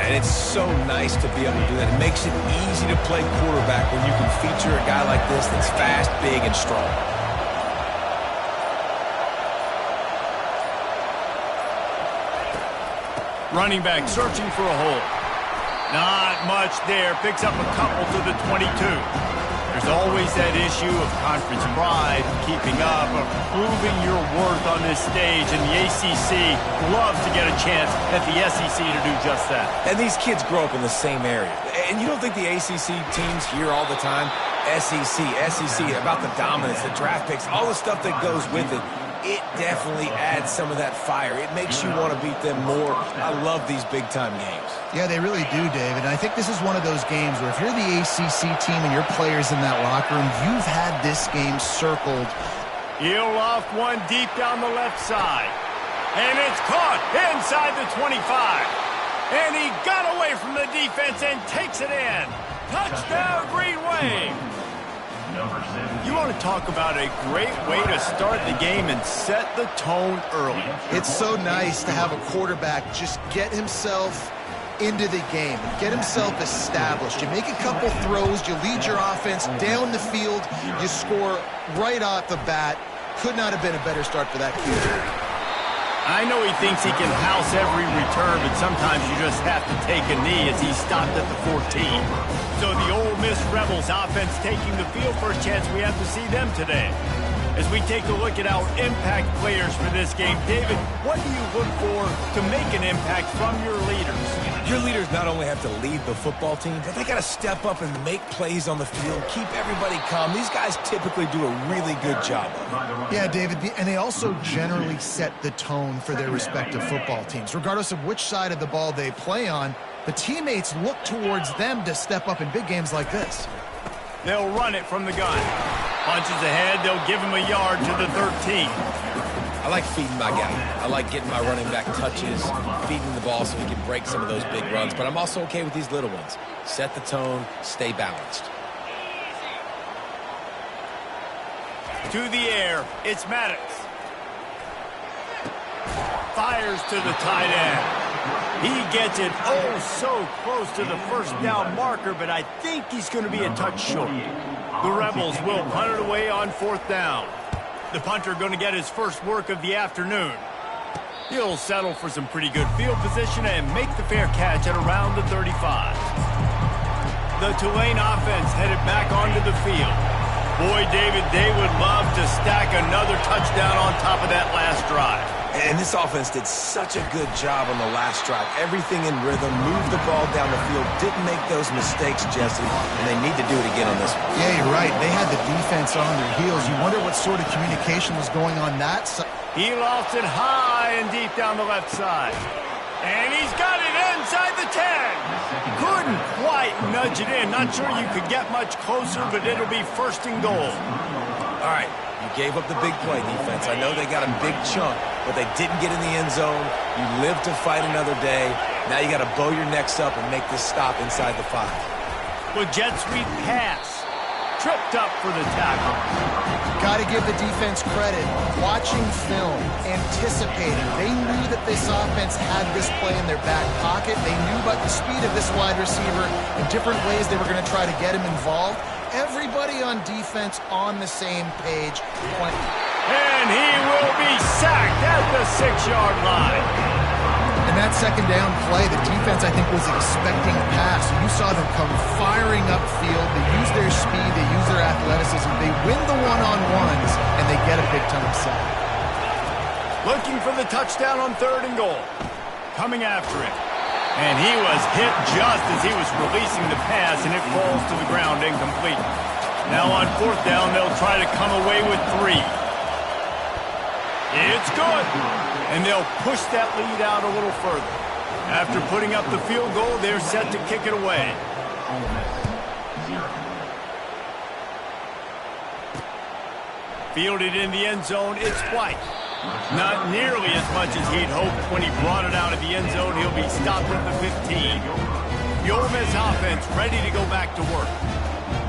and it's so nice to be able to do that. It makes it easy to play quarterback when you can feature a guy like this that's fast, big, and strong. Running back searching for a hole. Not much there. Picks up a couple to the 22. There's always that issue of conference pride, keeping up, of proving your worth on this stage, and the ACC loves to get a chance at the SEC to do just that. And these kids grow up in the same area. And you don't think the ACC teams hear all the time, SEC, about the dominance, the draft picks, all the stuff that goes with it. It definitely adds some of that fire. It makes you want to beat them more. I love these big-time games. Yeah, they really do, David. And I think this is one of those games where if you're the ACC team and your players in that locker room, you've had this game circled. He'll loft one deep down the left side. And it's caught inside the 25. And he got away from the defense and takes it in. Touchdown, Green Wave. You want to talk about a great way to start the game and set the tone early. It's so nice to have a quarterback just get himself into the game and get himself established. You make a couple throws, you lead your offense down the field, you score right off the bat. Could not have been a better start for that QB. I know he thinks he can house every return, but sometimes you just have to take a knee as he stopped at the 14. So the Ole Miss Rebels offense taking the field. First chance we have to see them today. As we take a look at our impact players for this game, David, what do you look for to make an impact from your leaders? Your leaders not only have to lead the football team, but they got to step up and make plays on the field, keep everybody calm. These guys typically do a really good job of it. Yeah, David, and they also generally set the tone for their respective football teams. Regardless of which side of the ball they play on, the teammates look towards them to step up in big games like this. They'll run it from the gun. Punches ahead, they'll give him a yard to the 13. I like feeding my guy. I like getting my running back touches, feeding the ball so he can break some of those big runs. But I'm also okay with these little ones. Set the tone, stay balanced. To the air, it's Maddox. Fires to the tight end. He gets it so close to the first down marker, but I think he's going to be a touch short. The Rebels will punt it away on fourth down. The punter going to get his first work of the afternoon. He'll settle for some pretty good field position and make the fair catch at around the 35. The Tulane offense headed back onto the field. Boy, David, they would love to stack another touchdown on top of that last drive. And this offense did such a good job on the last drive. Everything in rhythm, moved the ball down the field, didn't make those mistakes, Jesse, and they need to do it again on this one. Yeah, you're right. They had the defense on their heels. You wonder what sort of communication was going on that side. He lofts it high and deep down the left side. And he's got it inside the 10. Couldn't quite nudge it in. Not sure you could get much closer, but it'll be first and goal. All right, you gave up the big play defense. I know they got a big chunk, but they didn't get in the end zone. You live to fight another day. Now you got to bow your necks up and make this stop inside the 5. With jet sweep pass. Tripped up for the tackle. Got to give the defense credit. Watching film, anticipating. They knew that this offense had this play in their back pocket. They knew about the speed of this wide receiver in different ways they were going to try to get him involved. Everybody on defense on the same page. And he will be sacked at the 6-yard line. In that second down play, the defense, I think, was expecting a pass. You saw them come firing upfield. They use their speed. They use their athleticism. They win the one-on-ones, and they get a big-time sack. Looking for the touchdown on 3rd and goal. Coming after it. And he was hit just as he was releasing the pass, and it falls to the ground incomplete. Now on 4th down, they'll try to come away with 3. It's good. And they'll push that lead out a little further. After putting up the field goal, they're set to kick it away. Fielded in the end zone, it's White. Not nearly as much as he'd hoped when he brought it out of the end zone. He'll be stopped at the 15. The Ole Miss offense ready to go back to work.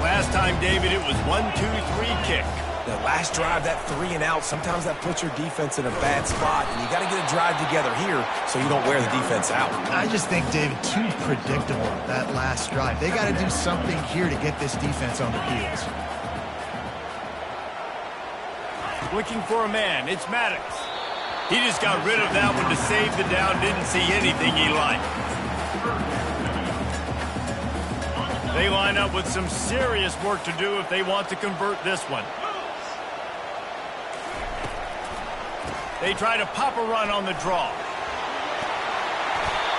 Last time, David, it was 1-2-3 kick. The last drive, that 3 and out, sometimes that puts your defense in a bad spot, and you got to get a drive together here so you don't wear the defense out. I just think, David, too predictable, that last drive. They got to do something here to get this defense on their heels. Looking for a man, it's Maddox. He just got rid of that one to save the down, didn't see anything he liked. They line up with some serious work to do if they want to convert this one. They try to pop a run on the draw.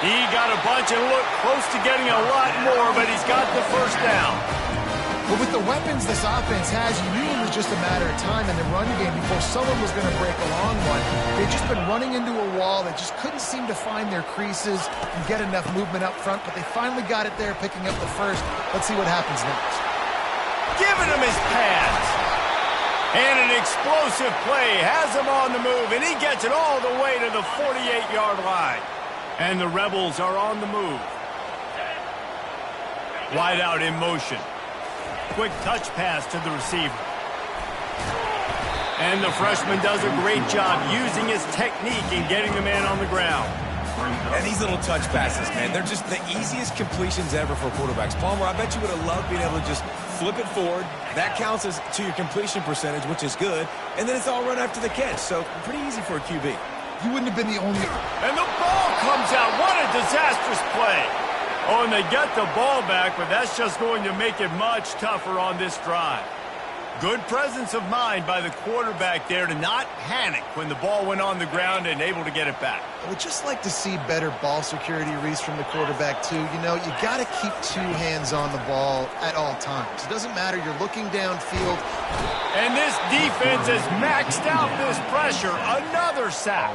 He got a bunch and looked close to getting a lot more, but he's got the first down. But with the weapons this offense has, you knew it was just a matter of time in the run game before someone was going to break a long one. They've just been running into a wall. They just couldn't seem to find their creases and get enough movement up front, but they finally got it there, picking up the first. Let's see what happens next. Giving him his pads. And an explosive play has him on the move, and he gets it all the way to the 48-yard line. And the Rebels are on the move. Wide out in motion. Quick touch pass to the receiver. And the freshman does a great job using his technique and getting the man on the ground. And these little touch passes, man, they're just the easiest completions ever for quarterbacks. Palmer, I bet you would have loved being able to just flip it forward. That counts as to your completion percentage, which is good. And then it's all run after the catch, so pretty easy for a QB. You wouldn't have been the only... And the ball comes out. What a disastrous play. Oh, and they get the ball back, but that's just going to make it much tougher on this drive. Good presence of mind by the quarterback there to not panic when the ball went on the ground and able to get it back. I would just like to see better ball security, Reese, from the quarterback, too. You know, you got to keep 2 hands on the ball at all times. It doesn't matter. You're looking downfield. And this defense has maxed out this pressure. Another sack.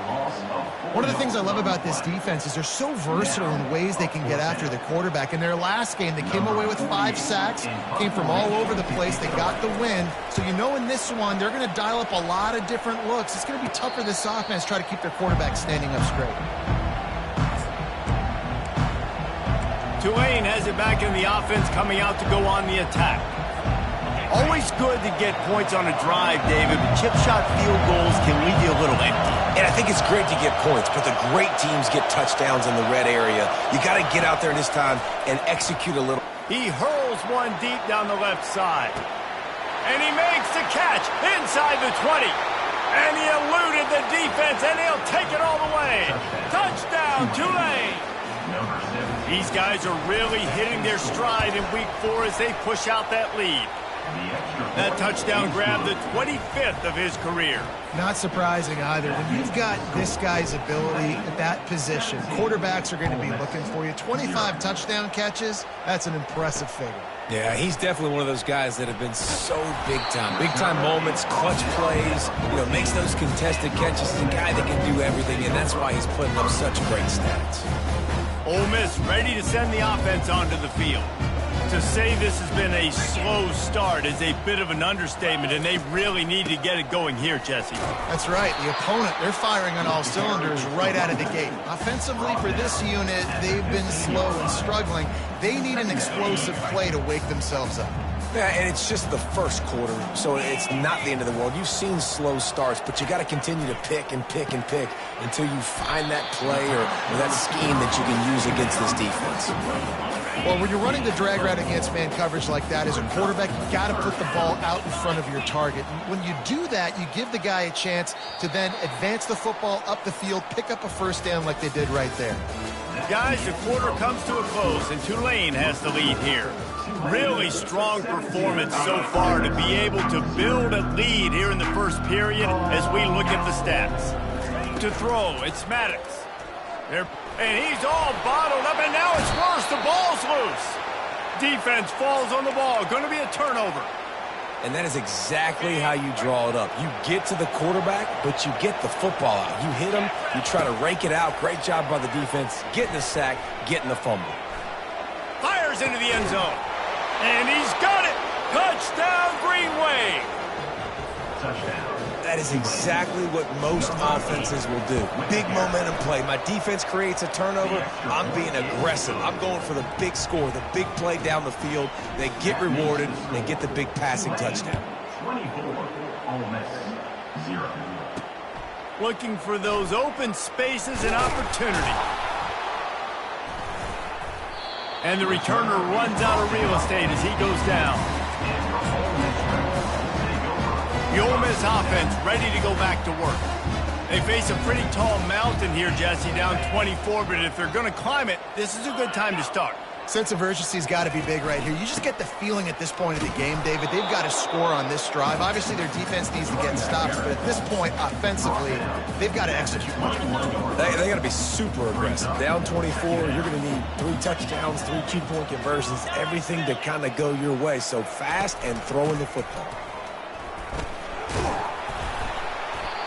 One of the things I love about this defense is they're so versatile in ways they can get after the quarterback. In their last game, they came away with 5 sacks, came from all over the place. They got the win. So you know in this one, they're going to dial up a lot of different looks. It's going to be tough for this offense to try to keep their quarterback standing up straight. Tulane has it back in the offense, coming out to go on the attack. Always good to get points on a drive, David, but chip shot field goals can leave you a little empty. And I think it's great to get points, but the great teams get touchdowns in the red area. You got to get out there this time and execute a little. He hurls one deep down the left side. And he makes the catch inside the 20. And he eluded the defense, and he'll take it all the way. Touchdown, Tulane. These guys are really hitting their stride in week 4 as they push out that lead. That touchdown grabbed the 25th of his career. Not surprising either. When you've got this guy's ability at that position, quarterbacks are going to be looking for you. 25 touchdown catches, that's an impressive figure. Yeah, he's definitely one of those guys that have been so big time. Big time moments, clutch plays, makes those contested catches. He's a guy that can do everything, and that's why he's putting up such great stats. Ole Miss ready to send the offense onto the field. To say this has been a slow start is a bit of an understatement, and they really need to get it going here, Jesse. That's right. The opponent, they're firing on all cylinders right out of the gate. Offensively for this unit, they've been slow and struggling. They need an explosive play to wake themselves up. Yeah, and it's just the first quarter, so it's not the end of the world. You've seen slow starts, but you got to continue to pick and pick and pick until you find that play or that scheme that you can use against this defense. Well, when you're running the drag route against man coverage like that, as a quarterback, you got to put the ball out in front of your target. And when you do that, you give the guy a chance to then advance the football up the field, pick up a first down like they did right there. Guys, the quarter comes to a close, and Tulane has the lead here. Really strong performance so far to be able to build a lead here in the first period as we look at the stats. To throw, it's Maddox. And he's all bottled up, and now it's worse. The ball's loose. Defense falls on the ball. Going to be a turnover. And that is exactly how you draw it up. You get to the quarterback, but you get the football out. You hit him, you try to rake it out. Great job by the defense. Getting the sack, getting the fumble. Fires into the end zone. And he's got it. Touchdown, Green Wave. Touchdown. That is exactly what most offenses will do. Big momentum play. My defense creates a turnover. I'm being aggressive. I'm going for the big score, the big play down the field. They get rewarded. They get the big passing touchdown. looking for those open spaces and opportunity. And the returner runs out of real estate as he goes down. The Ole Miss offense ready to go back to work. They face a pretty tall mountain here, Jesse, down 24, but if they're going to climb it, this is a good time to start. Sense of urgency's got to be big right here. You just get the feeling at this point of the game, David, they've got to score on this drive. Obviously, their defense needs to get stops, but at this point, offensively, they've got to execute much more. They got to be super aggressive. Down 24, you're going to need 3 touchdowns, 3 2-point conversions, everything to kind of go your way. So fast and throwing the football.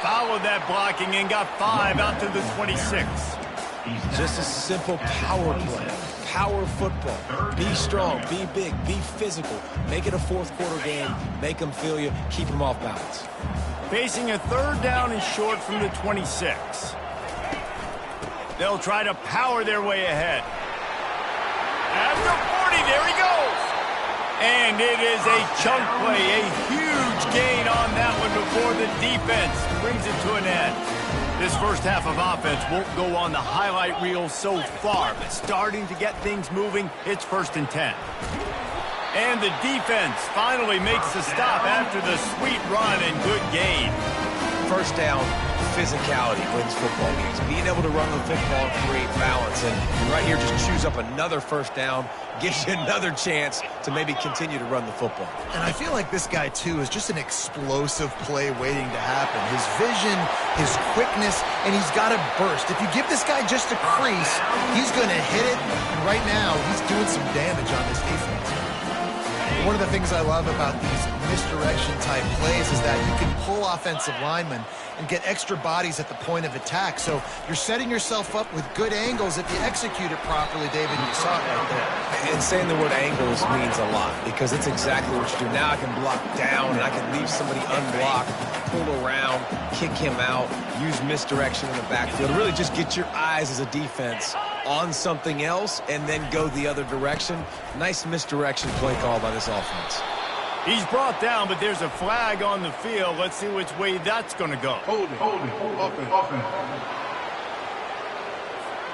Followed that blocking and got 5 out to the 26. Just a simple power play. Power football. Be strong, be big, be physical. Make it a fourth-quarter game. Make them feel you. Keep them off balance. Facing a 3rd down and short from the 26. They'll try to power their way ahead. At the 40, there he goes. And it is a chunk play, a huge gain on that one before the defense brings it to an end. This first half of offense won't go on the highlight reel so far, but starting to get things moving, it's 1st and 10. And the defense finally makes the stop after the sweet run and good gain. First down, physicality wins football games. Being able to run the football and create balance. And right here, just choose up another first down, gives you another chance to maybe continue to run the football. And I feel like this guy, too, is just an explosive play waiting to happen. His vision, his quickness, and he's got a burst. If you give this guy just a crease, he's going to hit it. And right now, he's doing some damage on this defense. One of the things I love about these misdirection-type plays is that you can pull offensive linemen and get extra bodies at the point of attack. So you're setting yourself up with good angles if you execute it properly, David, and you saw it right there. And saying the word angles means a lot because it's exactly what you do. Now I can block down and I can leave somebody unblocked, pull around, kick him out, use misdirection in the backfield. Really just get your eyes as a defense on something else and then go the other direction. Nice misdirection play call by this offense. He's brought down, but there's a flag on the field. Let's see which way that's going to go.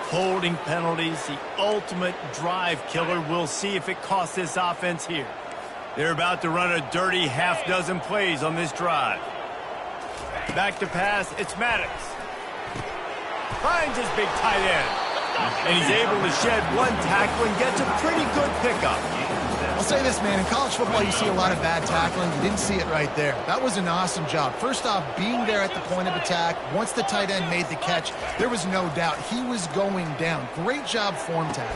Holding penalties, the ultimate drive killer. We'll see if it costs this offense here. They're about to run a dirty half-dozen plays on this drive. Back to pass, it's Maddox. Finds his big tight end. And he's able to shed one tackle and gets a pretty good pickup. I'll say this, man. In college football, you see a lot of bad tackling. You didn't see it right there. That was an awesome job. First off, being there at the point of attack. Once the tight end made the catch, there was no doubt he was going down. Great job form tackle.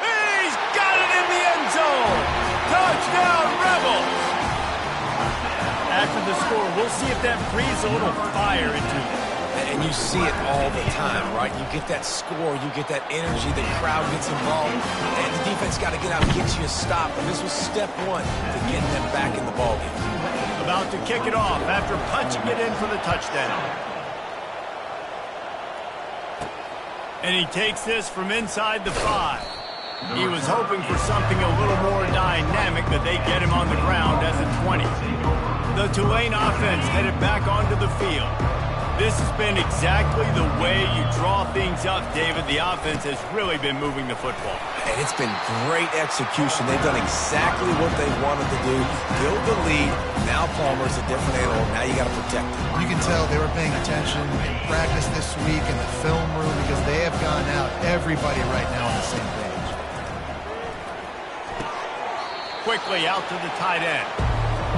He's got it in the end zone. Touchdown, Rebels. After the score, we'll see if that breathes a little fire into it. And you see it all the time, right? You get that score, you get that energy, the crowd gets involved, and the defense got to get out and get you a stop. And this was step 1 to getting them back in the ballgame. About to kick it off after punching it in for the touchdown. And he takes this from inside the 5. He was hoping for something a little more dynamic, but they get him on the ground as a 20. The Tulane offense headed back onto the field. This has been exactly the way you draw things up, David. The offense has really been moving the football. And it's been great execution. They've done exactly what they wanted to do. Build the lead. Now Palmer's a different animal. Now you got to protect him. You can tell they were paying attention in practice this week in the film room because they have gone out, everybody right now on the same page. Quickly out to the tight end.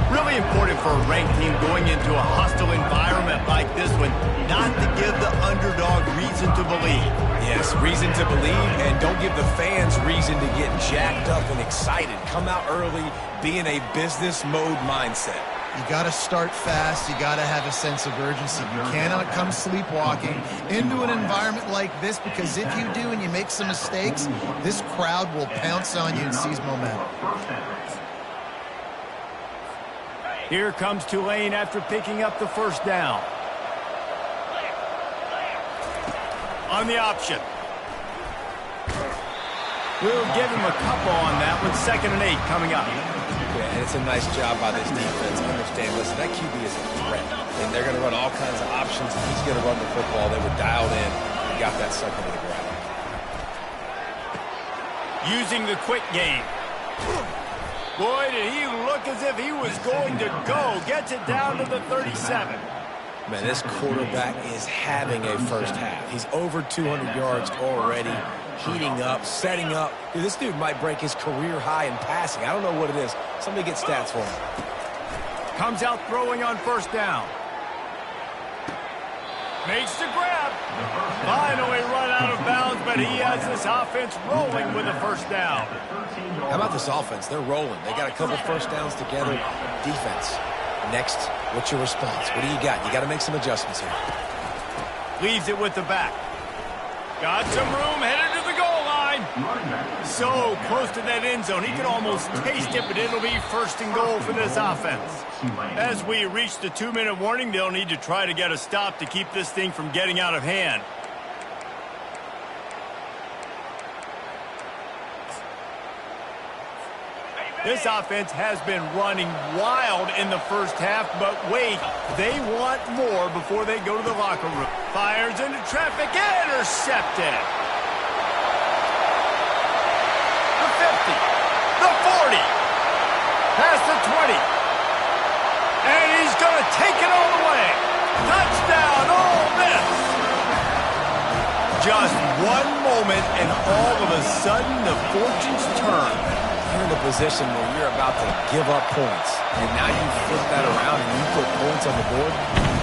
Really important for a ranked team going into a hostile environment like this one, not to give the underdog reason to believe. Yes, reason to believe, and don't give the fans reason to get jacked up and excited. Come out early, be in a business mode mindset. You got to start fast. You got to have a sense of urgency. You cannot come sleepwalking into an environment like this because if you do and you make some mistakes, this crowd will pounce on you and seize momentum. Here comes Tulane after picking up the first down. On the option. We'll give him a couple on that one. 2nd and 8 coming up. Yeah, and it's a nice job by this defense. Understand, listen, that QB is a threat. And they're going to run all kinds of options, and he's going to run the football. They were dialed in and got that sucker to the ground. Using the quick game. Boy, did he look as if he was going to go. Gets it down to the 37. Man, this quarterback is having a first half. He's over 200 yards already, heating up, setting up. Dude, this dude might break his career high in passing. I don't know what it is. Somebody get stats for him. Comes out throwing on first down. Makes the grab. Finally run out of bounds, but he has this offense rolling with a first down. How about this offense? They're rolling. They got a couple first downs together. Defense. Next, what's your response? What do you got? You got to make some adjustments here. Leaves it with the back. Got some room, headed to the goal line. So close to that end zone. He can almost taste it, but it'll be first and goal for this offense. As we reach the 2-minute warning, they'll need to try to get a stop to keep this thing from getting out of hand. This offense has been running wild in the first half, but wait, they want more before they go to the locker room. Fires into traffic, intercepted. The 50, the 40, past the 20, and he's going to take it all the way. Touchdown, Ole Miss. Just one moment, and all of a sudden, the fortunes turn. You're in a position where you're about to give up points, and now you flip that around and you put points on the board.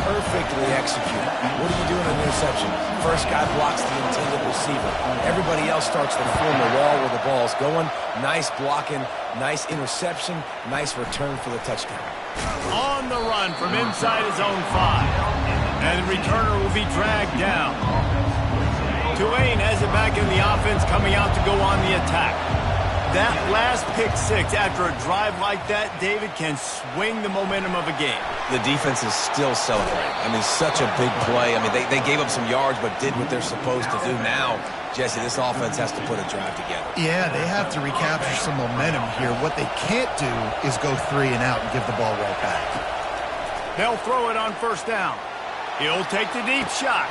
Perfectly executed. What do you do in an interception? First guy blocks the intended receiver. Everybody else starts to form a wall where the ball's going. Nice blocking, nice interception, nice return for the touchdown. On the run from inside his own 5. And the returner will be dragged down. Tulane has it back in the offense, coming out to go on the attack. That last pick six after a drive like that, David, can swing the momentum of a game. The defense is still celebrating. I mean, such a big play. I mean, they gave up some yards but did what they're supposed to do. Now, Jesse, this offense has to put a drive together. Yeah, they have to recapture some momentum here. What they can't do is go 3 and out and give the ball right back. They'll throw it on first down. He'll take the deep shot.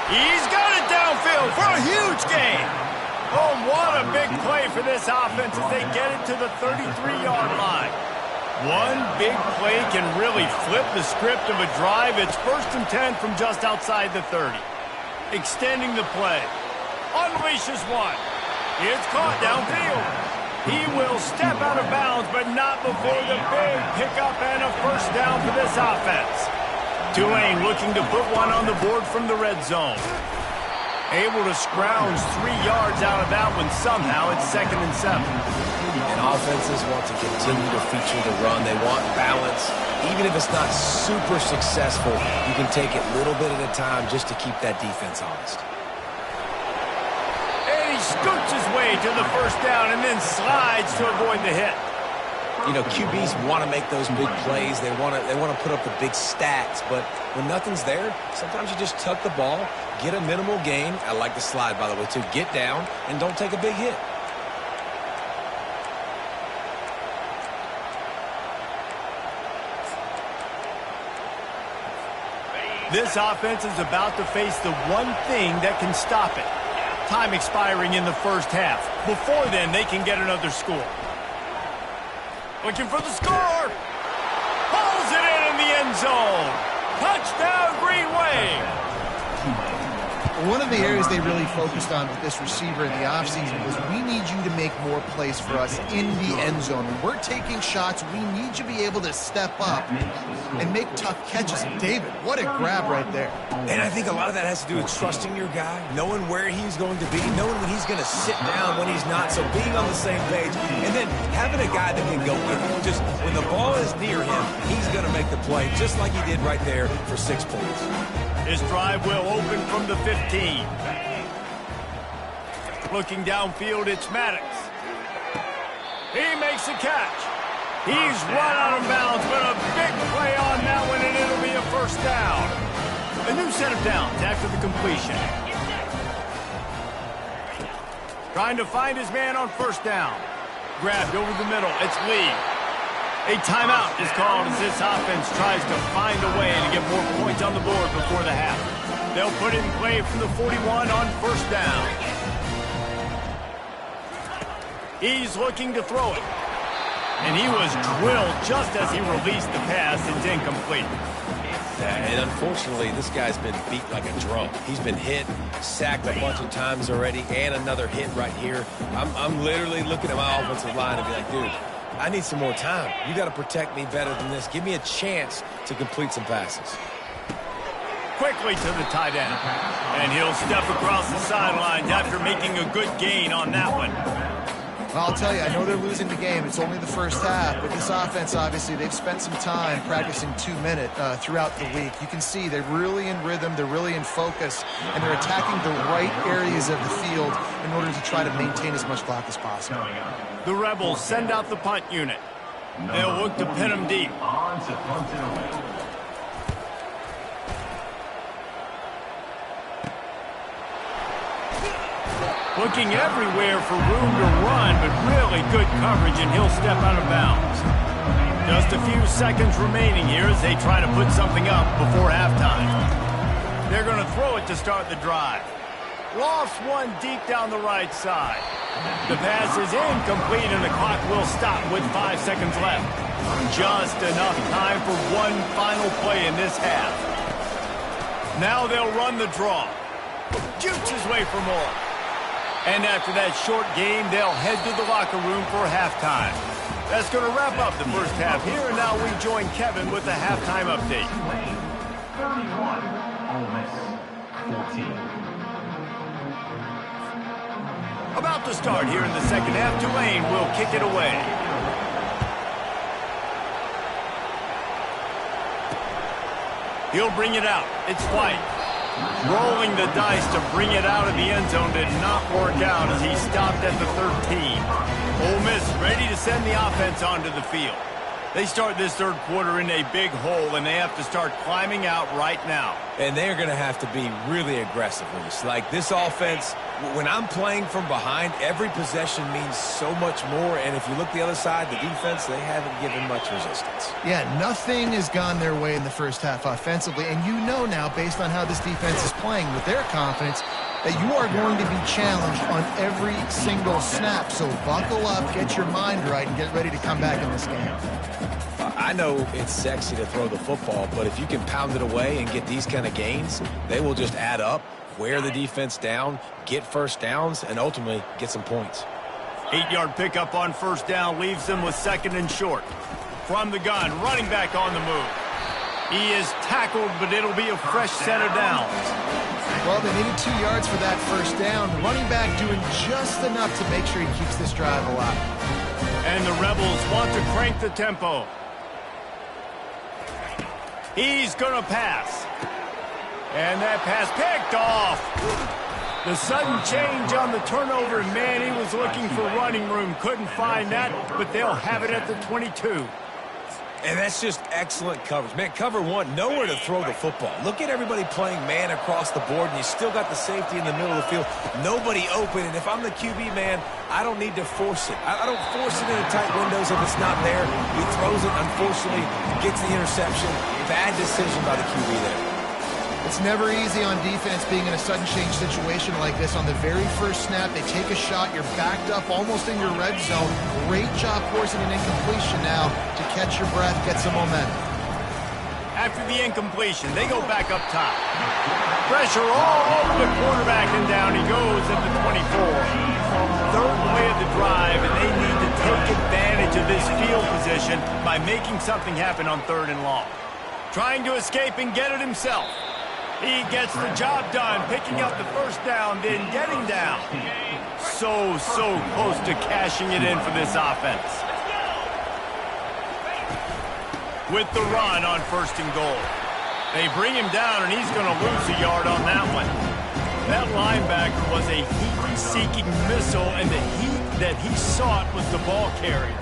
He's got it downfield for a huge gain. Oh, what a big play for this offense as they get it to the 33-yard line. One big play can really flip the script of a drive. It's 1st and 10 from just outside the 30. Extending the play. Unleashes one. It's caught downfield. He will step out of bounds, but not before the big pickup and a first down for this offense. Tulane looking to put one on the board from the red zone. Able to scrounge 3 yards out of that one somehow. It's 2nd and 7. And offenses want to continue to feature the run. They want balance. Even if it's not super successful, you can take it little bit at a time just to keep that defense honest. And he scoots his way to the first down and then slides to avoid the hit. You know, QBs want to make those big plays. They want to put up the big stats. But when nothing's there, sometimes you just tuck the ball, get a minimal gain. I like the slide, by the way, too. Get down and don't take a big hit. This offense is about to face the one thing that can stop it. Time expiring in the first half. Before then, they can get another score. Looking for the score. Pulls it in the end zone. Touchdown, Green Wave. One of the areas they really focused on with this receiver in the offseason was we need you to make more plays for us in the end zone. When we're taking shots, we need you to be able to step up and make tough catches. And David, what a grab right there. And I think a lot of that has to do with trusting your guy, knowing where he's going to be, knowing when he's going to sit down, when he's not, so being on the same page, and then having a guy that can go with him. Just when the ball is near him, he's going to make the play, just like he did right there for 6 points. His drive will open from the 15. Looking downfield, it's Maddox. He makes a catch. He's run out of bounds, but a big play on that one, and it'll be a first down. A new set of downs after the completion. Trying to find his man on first down. Grabbed over the middle. It's Lee. A timeout is called as this offense tries to find a way to get more points on the board before the half. They'll put it in play from the 41 on first down. He's looking to throw it. And he was drilled just as he released the pass. It's incomplete. And unfortunately, this guy's been beat like a drum. He's been hit, sacked a bunch of times already, and another hit right here. I'm literally looking at my offensive line and be like, dude, I need some more time. You got to protect me better than this. Give me a chance to complete some passes. Quickly to the tight end. And he'll step across the sidelines after making a good gain on that one. Well, I'll tell you, I know they're losing the game. It's only the first half, but this offense, obviously, they've spent some time practicing 2-minute throughout the week. You can see they're really in rhythm, they're really in focus, and they're attacking the right areas of the field in order to try to maintain as much clock as possible. The Rebels send out the punt unit. They'll look to pin them deep. Looking everywhere for room to run, but really good coverage, and he'll step out of bounds. Just a few seconds remaining here as they try to put something up before halftime. They're going to throw it to start the drive. Lost one deep down the right side. The pass is incomplete, and the clock will stop with 5 seconds left. Just enough time for one final play in this half. Now they'll run the draw. Jukes his way for more. And after that short game, they'll head to the locker room for halftime. That's going to wrap up the first half here, and now we join Kevin with the halftime update. 31, Ole Miss 14. About to start here in the second half, Tulane will kick it away. He'll bring it out. It's White. Rolling the dice to bring it out of the end zone did not work out as he stopped at the 13. Ole Miss ready to send the offense onto the field. They start this third quarter in a big hole, and they have to start climbing out right now. And they're going to have to be really aggressive with this. Like this offense, when I'm playing from behind, every possession means so much more. And if you look the other side, the defense, they haven't given much resistance. Yeah, nothing has gone their way in the first half offensively. And you know now, based on how this defense is playing with their confidence, that you are going to be challenged on every single snap. So buckle up, get your mind right, and get ready to come back in this game. I know it's sexy to throw the football, but if you can pound it away and get these kind of gains, they will just add up, wear the defense down, get first downs, and ultimately get some points. 8-yard pickup on first down leaves them with second and short. From the gun, running back on the move. He is tackled, but it'll be a fresh set of downs. Well, they needed 2 yards for that first down. The running back doing just enough to make sure he keeps this drive alive. And the Rebels want to crank the tempo. He's going to pass. And that pass picked off. The sudden change on the turnover, man, he was looking for running room. Couldn't find that, but they'll have it at the 22. And that's just excellent coverage. Man, cover one, nowhere to throw the football. Look at everybody playing man across the board, and you still got the safety in the middle of the field. Nobody open, and if I'm the QB, man, I don't need to force it. I don't force it into tight windows if it's not there. He throws it, unfortunately, gets the interception. Bad decision by the QB there. It's never easy on defense being in a sudden change situation like this. On the very first snap, they take a shot. You're backed up almost in your red zone. Great job forcing an incompletion now to catch your breath, get some momentum. After the incompletion, they go back up top. Pressure all over the quarterback, and down he goes at the 24. Third play of the drive, and they need to take advantage of this field position by making something happen on third and long. Trying to escape and get it himself. He gets the job done, picking up the first down, then getting down. So close to cashing it in for this offense. With the run on first and goal. They bring him down, and he's going to lose a yard on that one. That linebacker was a heat-seeking missile, and the heat that he sought was the ball carrier.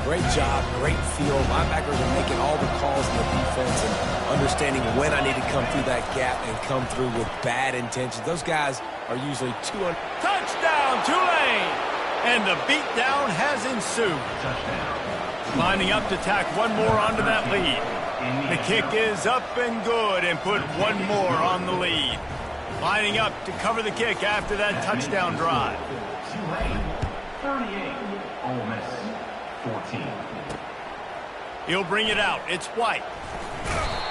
Great job, great feel. Linebackers are making all the calls in the defense and understanding when I need to come through that gap and come through with bad intentions. Those guys are usually Touchdown, Tulane! And the beatdown has ensued. Lining up to tack one more onto that lead. The kick is up and good and put one more on the lead. Lining up to cover the kick after that touchdown drive. 38, Ole Miss 14. He'll bring it out. It's White.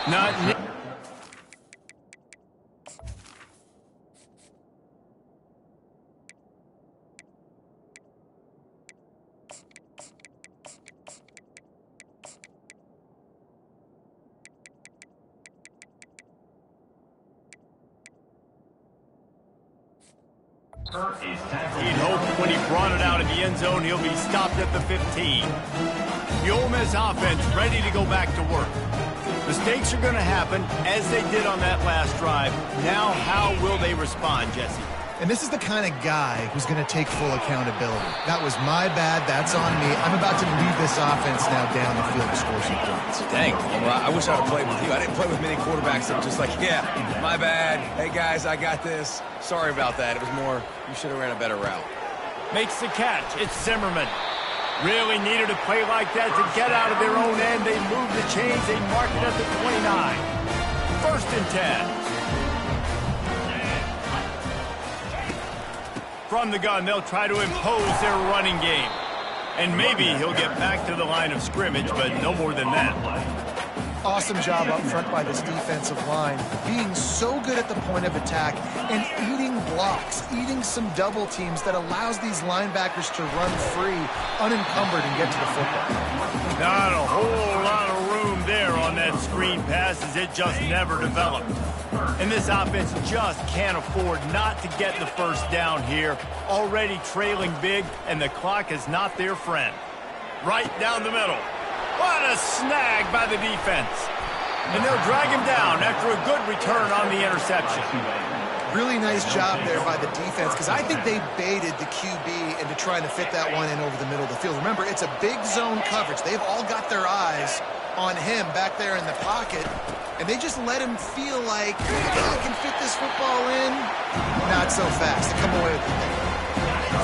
Not... He'd hoped when he brought it out of the end zone, he'll be stopped at the 15. The Ole Miss offense ready to go back to work. Mistakes are going to happen, as they did on that last drive. Now, how will they respond, Jesse? And this is the kind of guy who's going to take full accountability. That was my bad. That's on me. I'm about to lead this offense now down the field to score some points. Dang, Palmer, I wish I would have played with you. I didn't play with many quarterbacks that were just like, yeah, my bad. Hey, guys, I got this. Sorry about that. It was more, you should have ran a better route. Makes the catch. It's Zimmerman. Really needed a play like that to get out of their own end. They move the chains. They mark it at the 29. 1st and 10. From the gun, they'll try to impose their running game. And maybe he'll get back to the line of scrimmage, but no more than that. Awesome job up front by this defensive line, being so good at the point of attack and eating blocks, eating some double teams that allows these linebackers to run free, unencumbered, and get to the football. Not a whole lot of room there on that screen pass, as it just never developed. And this offense just can't afford not to get the first down here. Already trailing big, and the clock is not their friend. Right down the middle. What a snag by the defense. And they'll drag him down after a good return on the interception. Really nice job there by the defense, because I think they baited the QB into trying to fit that one in over the middle of the field. Remember, it's a big zone coverage. They've all got their eyes on him back there in the pocket, and they just let him feel like, I can fit this football in. Not so fast. They come away with it.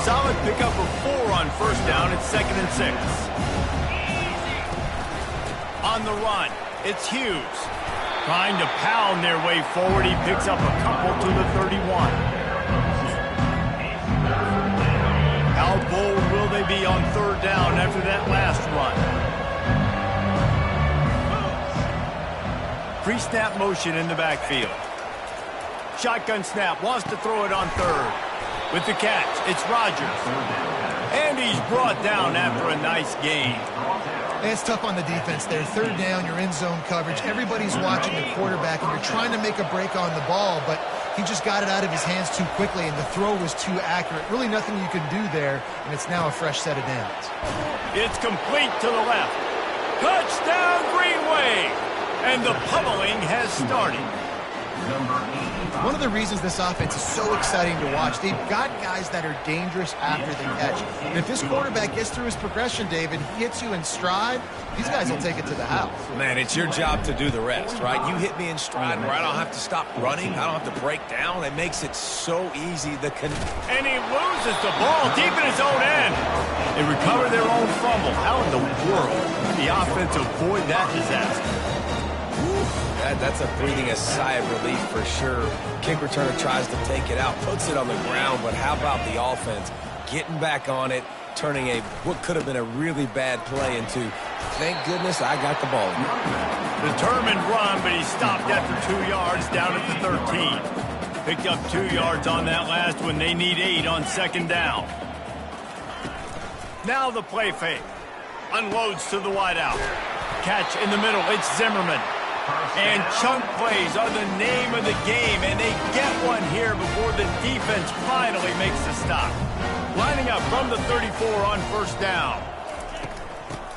Solid pickup of 4 on 1st down. It's 2nd and 6. On the run, it's Hughes. Trying to pound their way forward. He picks up a couple to the 31. How bold will they be on 3rd down after that last run? Pre-snap motion in the backfield. Shotgun snap, wants to throw it on 3rd. With the catch, it's Rodgers. And he's brought down after a nice gain. And it's tough on the defense there. 3rd down, you're in zone coverage. Everybody's watching the quarterback, and you're trying to make a break on the ball, but he just got it out of his hands too quickly, and the throw was too accurate. Really nothing you can do there, and it's now a fresh set of downs. It's complete to the left. Touchdown, Green Wave! And the pummeling has started. One of the reasons this offense is so exciting to watch, they've got guys that are dangerous after the catch. And if this quarterback gets through his progression, David, he hits you in stride, these guys will take it to the house. Man, it's your job to do the rest, right? You hit me in stride where I don't have to stop running. I don't have to break down. It makes it so easy. And he loses the ball deep in his own end. They recover their own fumble. How in the world did the offense avoid that disaster? That's a breathing a sigh of relief for sure. Kick returner tries to take it out, puts it on the ground, but how about the offense getting back on it, turning what could have been a really bad play into, thank goodness I got the ball. Determined run, but he stopped after 2 yards down at the 13. Picked up 2 yards on that last one. They need 8 on 2nd down. Now the play fake. Unloads to the wideout. Catch in the middle. It's Zimmerman. And chunk plays are the name of the game, and they get one here before the defense finally makes the stop. Lining up from the 34 on 1st down.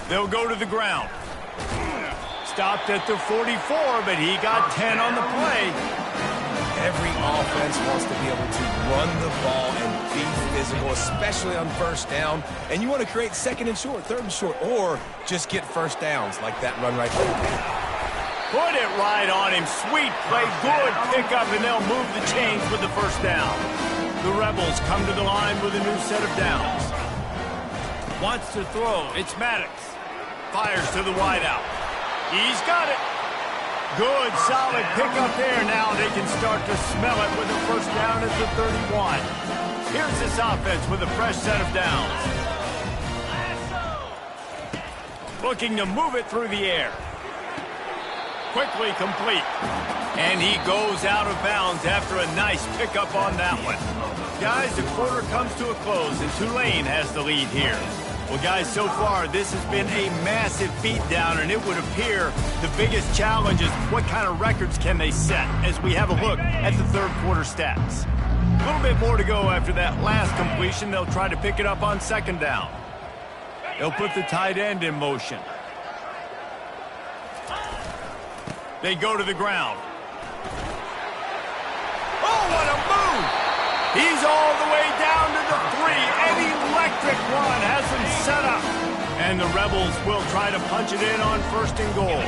They'll go to the ground. Stopped at the 44, but he got 10 on the play. Every offense wants to be able to run the ball and be physical, especially on 1st down. And you want to create 2nd and short, 3rd and short, or just get 1st downs like that run right there. Put it right on him. Sweet play. Good pickup, and they'll move the chains with the 1st down. The Rebels come to the line with a new set of downs. Wants to throw. It's Maddox. Fires to the wideout. He's got it. Good, solid pickup there. Now they can start to smell it with a first down at the 31. Here's this offense with a fresh set of downs. Looking to move it through the air. Quickly complete. And he goes out of bounds after a nice pickup on that one. Guys, the quarter comes to a close, and Tulane has the lead here. Well, guys, so far, this has been a massive beatdown, and it would appear the biggest challenge is what kind of records can they set as we have a look at the third quarter stats. A little bit more to go after that last completion. They'll try to pick it up on second down. They'll put the tight end in motion. They go to the ground. Oh, what a move! He's all the way down to the 3. An electric one has him set up. And the Rebels will try to punch it in on first and goal.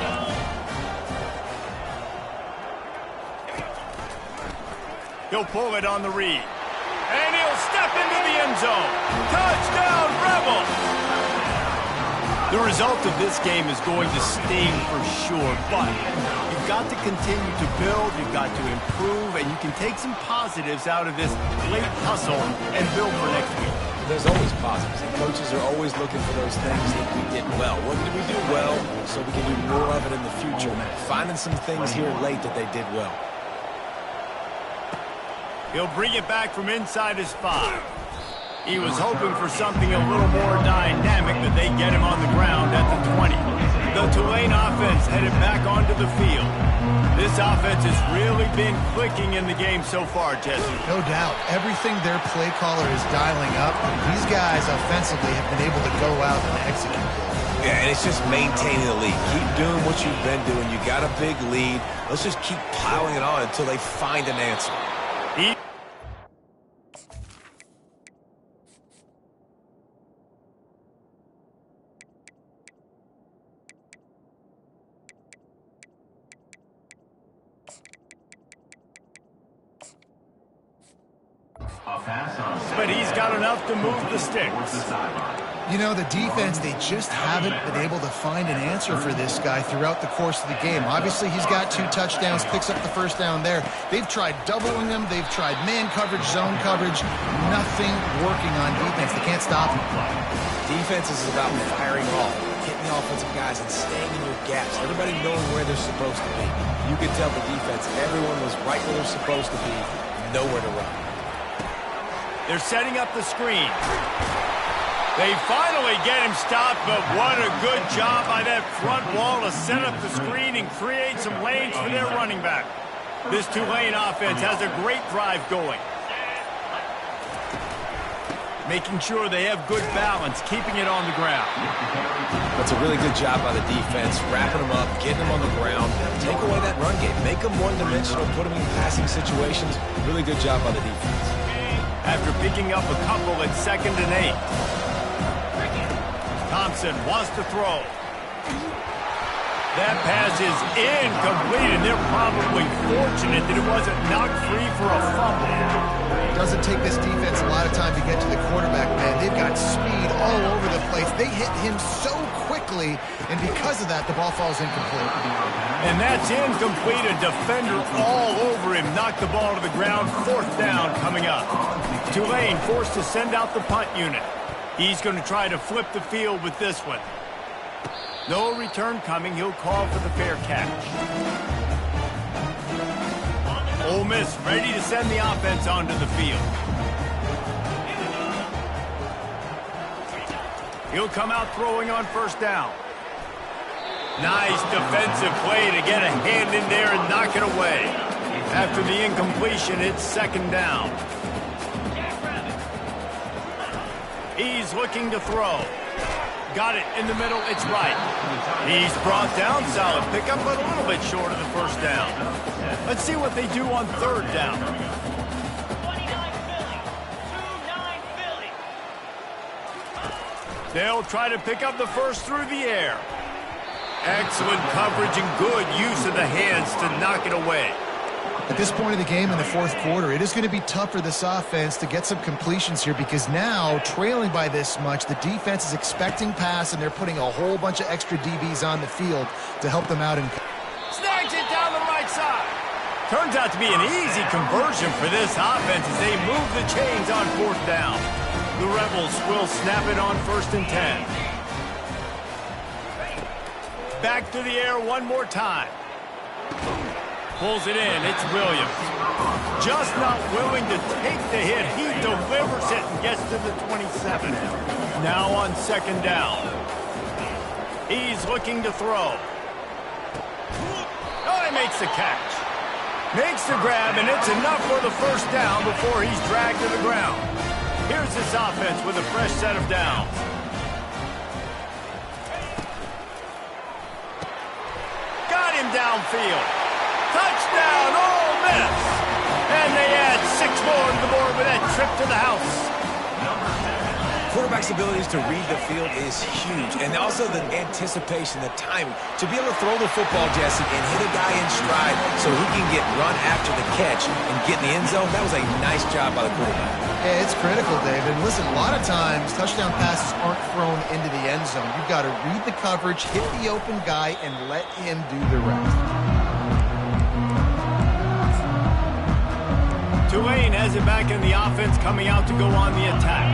He'll pull it on the read. And he'll step into the end zone. Touchdown, Rebels! The result of this game is going to sting for sure, but you've got to continue to build, you've got to improve, and you can take some positives out of this late hustle and build for next week. There's always positives, and coaches are always looking for those things that we did well. What did we do well so we can do more of it in the future? Finding some things here late that they did well. He'll bring it back from inside his 5. He was hoping for something a little more dynamic, but they get him on the ground at the 20. The Tulane offense headed back onto the field. This offense has really been clicking in the game so far, Jesse. No doubt. Everything their play caller is dialing up, these guys offensively have been able to go out and execute. Yeah, and it's just maintaining the lead. Keep doing what you've been doing. You got a big lead. Let's just keep piling it on until they find an answer. But he's got enough to move the sticks. You know, the defense, they just haven't been able to find an answer for this guy throughout the course of the game. Obviously, he's got 2 touchdowns, picks up the first down there. They've tried doubling him. They've tried man coverage, zone coverage. Nothing working on defense. They can't stop him. Defense is about firing off, hitting the offensive guys and staying in your gaps. Everybody knowing where they're supposed to be. You could tell the defense, everyone was right where they're supposed to be, nowhere to run. They're setting up the screen. They finally get him stopped, but what a good job by that front wall to set up the screen and create some lanes for their running back. This Tulane offense has a great drive going. Making sure they have good balance, keeping it on the ground. That's a really good job by the defense, wrapping them up, getting them on the ground. Take away that run game. Make them one-dimensional, put them in passing situations. Really good job by the defense. After picking up a couple at 2nd and 8. Thompson wants to throw. That pass is incomplete, and they're probably fortunate that it wasn't knocked free for a fumble. It doesn't take this defense a lot of time to get to the quarterback, man. They've got speed all over the place. They hit him so quickly, and because of that, the ball falls incomplete. And that's incomplete. A defender all over him. Knocked the ball to the ground. 4th down coming up. Tulane forced to send out the punt unit. He's going to try to flip the field with this one. No return coming. He'll call for the fair catch. Ole Miss ready to send the offense onto the field. He'll come out throwing on first down. Nice defensive play to get a hand in there and knock it away. After the incompletion, it's 2nd down. He's looking to throw. Got it in the middle. It's right. He's brought down. Solid pickup, but a little bit short of the first down. Let's see what they do on 3rd down. They'll try to pick up the first through the air. Excellent coverage and good use of the hands to knock it away. At this point of the game in the fourth quarter, it is going to be tough for this offense to get some completions here because now, trailing by this much, the defense is expecting pass and they're putting a whole bunch of extra DBs on the field to help them out. Snags it down the right side. Turns out to be an easy conversion for this offense as they move the chains on fourth down. The Rebels will snap it on 1st and 10. Back to the air one more time. Pulls it in. It's Williams. Just not willing to take the hit. He delivers it and gets to the 27. Now on 2nd down. He's looking to throw. Oh, he makes the catch. Makes the grab, and it's enough for the 1st down before he's dragged to the ground. Here's this offense with a fresh set of downs. Got him downfield. Touchdown, Ole Miss! And they add 6 more to the board with that trip to the house. Quarterback's abilities to read the field is huge, and also the anticipation, the timing. To be able to throw the football, Jesse, and hit a guy in stride so he can get run after the catch and get in the end zone, that was a nice job by the quarterback. Yeah, it's critical, David. Listen, a lot of times, touchdown passes aren't thrown into the end zone. You've got to read the coverage, hit the open guy, and let him do the rest. Tulane has it back in the offense, coming out to go on the attack.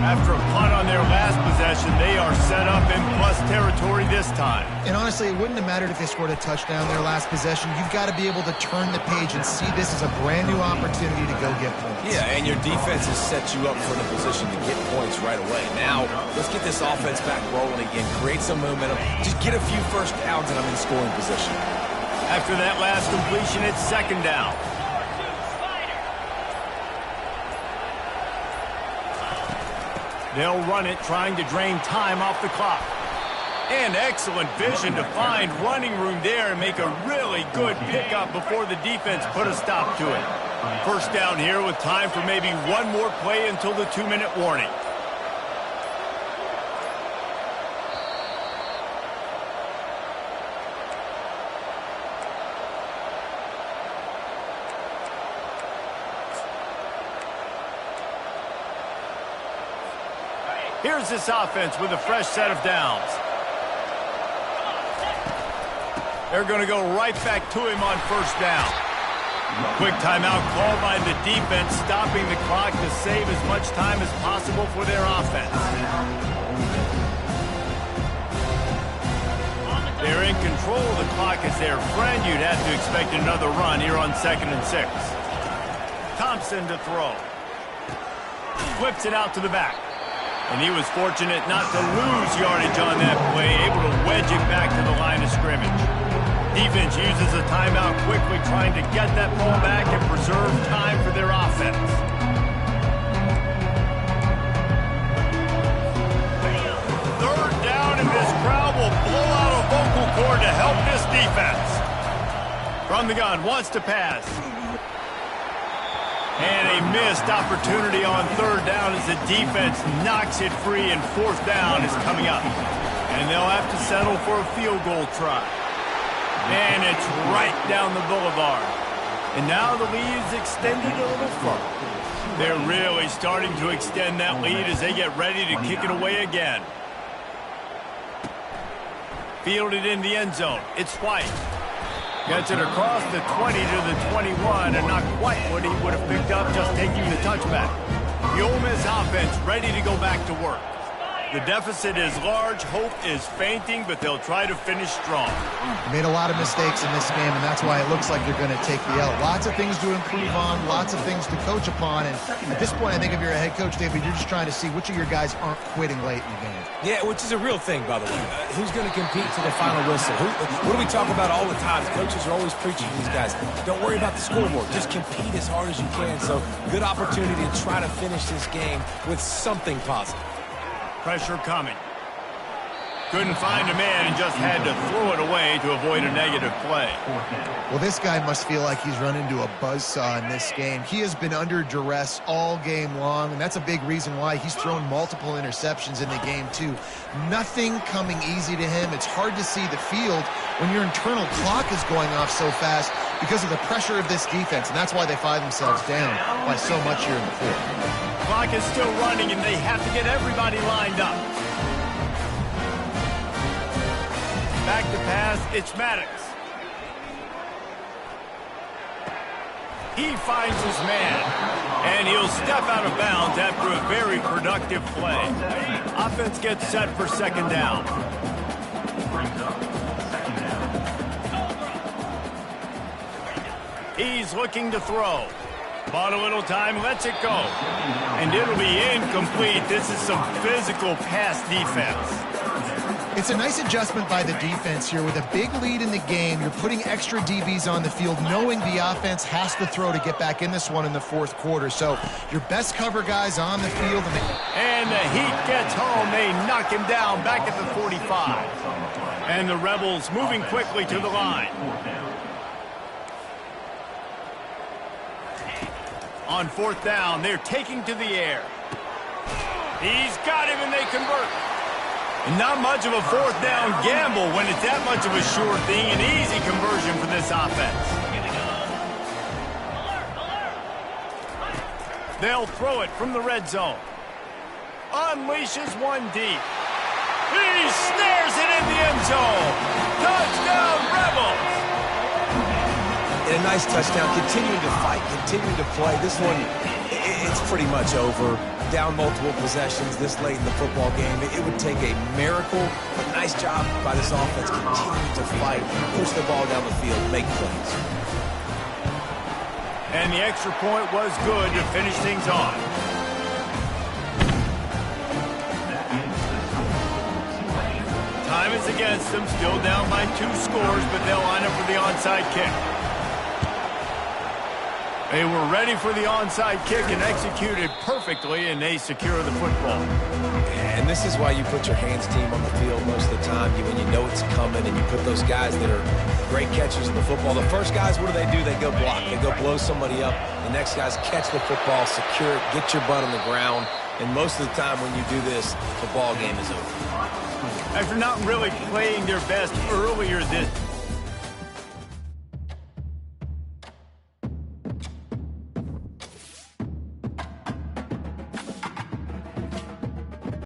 After a punt on their last possession, they are set up in plus territory this time. And honestly, it wouldn't have mattered if they scored a touchdown their last possession. You've got to be able to turn the page and see this as a brand new opportunity to go get points. Yeah, and your defense has set you up for the position to get points right away. Now, let's get this offense back rolling again, create some momentum, just get a few 1st downs, and I'm in scoring position. After that last completion, it's 2nd down. They'll run it, trying to drain time off the clock. And excellent vision to find running room there and make a really good pickup before the defense put a stop to it. 1st down here with time for maybe one more play until the 2-minute warning. Here's this offense with a fresh set of downs. They're going to go right back to him on 1st down. Quick timeout called by the defense, stopping the clock to save as much time as possible for their offense. They're in control of the clock as their friend. You'd have to expect another run here on 2nd and 6. Thompson to throw. Flips it out to the back. And he was fortunate not to lose yardage on that play, able to wedge it back to the line of scrimmage. Defense uses a timeout quickly, trying to get that ball back and preserve time for their offense. 3rd down, and this crowd will blow out a vocal cord to help this defense. From the gun, wants to pass. And a missed opportunity on 3rd down as the defense knocks it free, and 4th down is coming up. And they'll have to settle for a field goal try. And it's right down the boulevard. And now the lead is extended a little further. They're really starting to extend that lead as they get ready to kick it away again. Fielded in the end zone. It's White. Gets it across the 20 to the 21, and not quite what he would have picked up just taking the touchback. The Ole Miss offense ready to go back to work. The deficit is large, hope is fainting, but they'll try to finish strong. They made a lot of mistakes in this game, and that's why it looks like they're going to take the L. Lots of things to improve on, lots of things to coach upon, and at this point, I think if you're a head coach, David, you're just trying to see which of your guys aren't quitting late in the game. Yeah, which is a real thing, by the way. Who's going to compete to the final whistle? What do we talk about all the time? Coaches are always preaching to these guys. Don't worry about the scoreboard. Just compete as hard as you can. So, good opportunity to try to finish this game with something positive. Pressure coming. Couldn't find a man and just had to throw it away to avoid a negative play. Well, this guy must feel like he's run into a buzzsaw in this game. He has been under duress all game long, and that's a big reason why he's thrown multiple interceptions in the game, too. Nothing coming easy to him. It's hard to see the field when your internal clock is going off so fast. because of the pressure of this defense, and that's why they find themselves down by so much here in the fourth. Clock is still running, and they have to get everybody lined up. Back to pass, it's Maddox. He finds his man, and he'll step out of bounds after a very productive play. Offense gets set for second down. He's looking to throw. Bought a little time, lets it go. And it'll be incomplete. This is some physical pass defense. It's a nice adjustment by the defense here. With a big lead in the game, you're putting extra DBs on the field, knowing the offense has to throw to get back in this one in the fourth quarter. So your best cover guys on the field. And the Heat gets home. They knock him down back at the 45. And the Rebels moving quickly to the line. On fourth down, they're taking to the air. He's got him, and they convert. Not much of a fourth down gamble when it's that much of a sure thing. An easy conversion for this offense. They'll throw it from the red zone. Unleashes one deep. He snares it in the end zone. Touchdown, Rebels! And a nice touchdown, continuing to fight, continuing to play. This one, it's pretty much over. Down multiple possessions this late in the football game. It would take a miracle, but nice job by this offense continuing to fight, push the ball down the field, make plays. And the extra point was good to finish things off. Time is against them, still down by 2 scores, but they'll line up for the onside kick. They were ready for the onside kick and executed perfectly, and they secure the football. And this is why you put your hands team on the field most of the time. When you know it's coming, and you put those guys that are great catchers in the football. The first guys, what do? They go block. They go blow somebody up. The next guys catch the football, secure it, get your butt on the ground. And most of the time when you do this, the ball game is over. After not really playing their best earlier this